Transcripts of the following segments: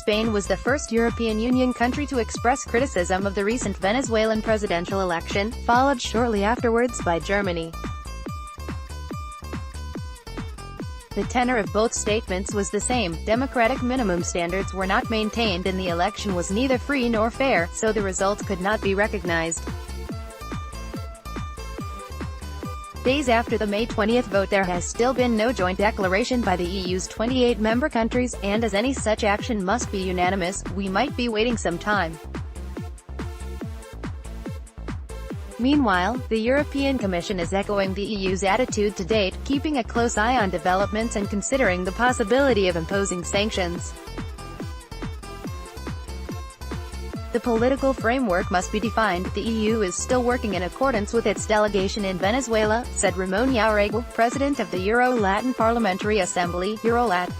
Spain was the first European Union country to express criticism of the recent Venezuelan presidential election, followed shortly afterwards by Germany. The tenor of both statements was the same: democratic minimum standards were not maintained and the election was neither free nor fair, so the results could not be recognized. Days after the May 20 vote, there has still been no joint declaration by the EU's 28 member countries, and as any such action must be unanimous, we might be waiting some time. Meanwhile, the European Commission is echoing the EU's attitude to date, keeping a close eye on developments and considering the possibility of imposing sanctions. The political framework must be defined. The EU is still working in accordance with its delegation in Venezuela, said Ramon Jauregui, president of the Euro-Latin Parliamentary Assembly, Eurolat.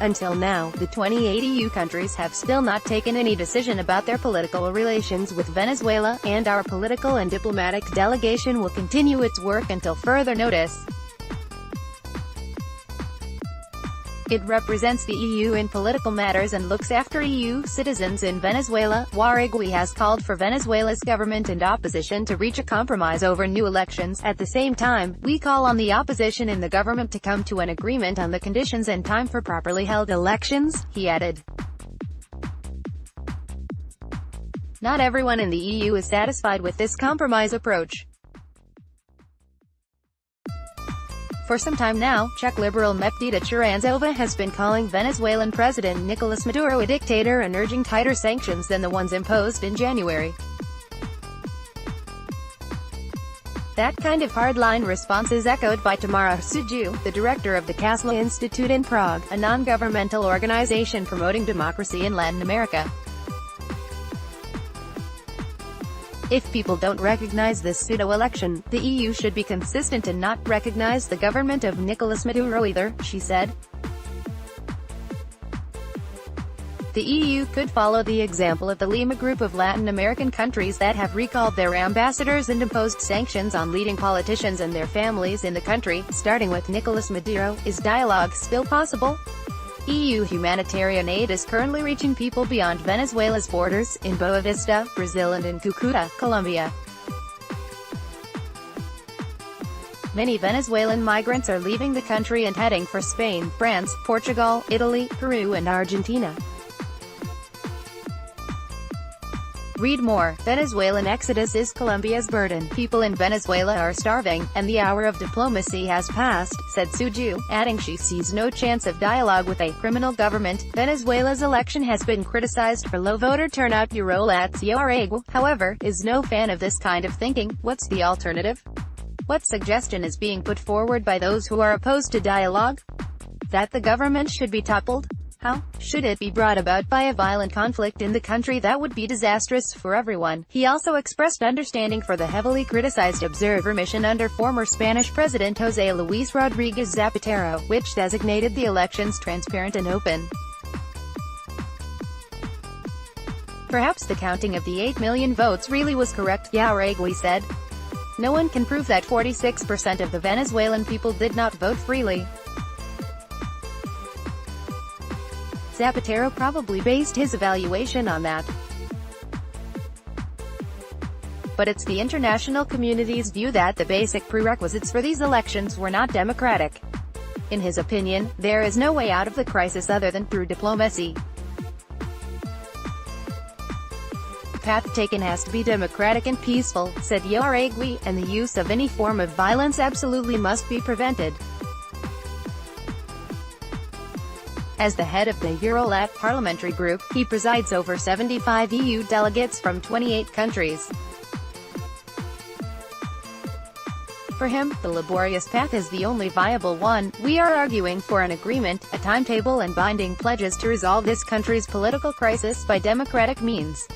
Until now, the 28 EU countries have still not taken any decision about their political relations with Venezuela, and our political and diplomatic delegation will continue its work until further notice. It represents the EU in political matters and looks after EU citizens in Venezuela. Jauregui has called for Venezuela's government and opposition to reach a compromise over new elections. At the same time, we call on the opposition and the government to come to an agreement on the conditions and time for properly held elections, he added. Not everyone in the EU is satisfied with this compromise approach. For some time now, Czech liberal Meptida Charanzová has been calling Venezuelan President Nicolas Maduro a dictator and urging tighter sanctions than the ones imposed in January. That kind of hardline response is echoed by Tamara Suju, the director of the Kasla Institute in Prague, a non-governmental organization promoting democracy in Latin America. If people don't recognize this pseudo-election, the EU should be consistent and not recognize the government of Nicolas Maduro either, she said. The EU could follow the example of the Lima group of Latin American countries that have recalled their ambassadors and imposed sanctions on leading politicians and their families in the country, starting with Nicolas Maduro. Is dialogue still possible? EU humanitarian aid is currently reaching people beyond Venezuela's borders, in Boa Vista, Brazil and in Cucuta, Colombia. Many Venezuelan migrants are leaving the country and heading for Spain, France, Portugal, Italy, Peru and Argentina. Read more. Venezuelan exodus is Colombia's burden. People in Venezuela are starving, and the hour of diplomacy has passed, said Suju, adding she sees no chance of dialogue with a criminal government. Venezuela's election has been criticized for low voter turnout. Eurolat's Jauregui, however, is no fan of this kind of thinking. What's the alternative? What suggestion is being put forward by those who are opposed to dialogue? That the government should be toppled? How? Should it be brought about by a violent conflict in the country? That would be disastrous for everyone. He also expressed understanding for the heavily criticized observer mission under former Spanish President José Luis Rodríguez Zapatero, which designated the elections transparent and open. Perhaps the counting of the 8 million votes really was correct, Jauregui said. No one can prove that 46% of the Venezuelan people did not vote freely. Zapatero probably based his evaluation on that. But it's the international community's view that the basic prerequisites for these elections were not democratic. In his opinion, there is no way out of the crisis other than through diplomacy. The path taken has to be democratic and peaceful, said Jauregui, and the use of any form of violence absolutely must be prevented. As the head of the Eurolat parliamentary group, he presides over 75 EU delegates from 28 countries. For him, the laborious path is the only viable one. We are arguing for an agreement, a timetable and binding pledges to resolve this country's political crisis by democratic means.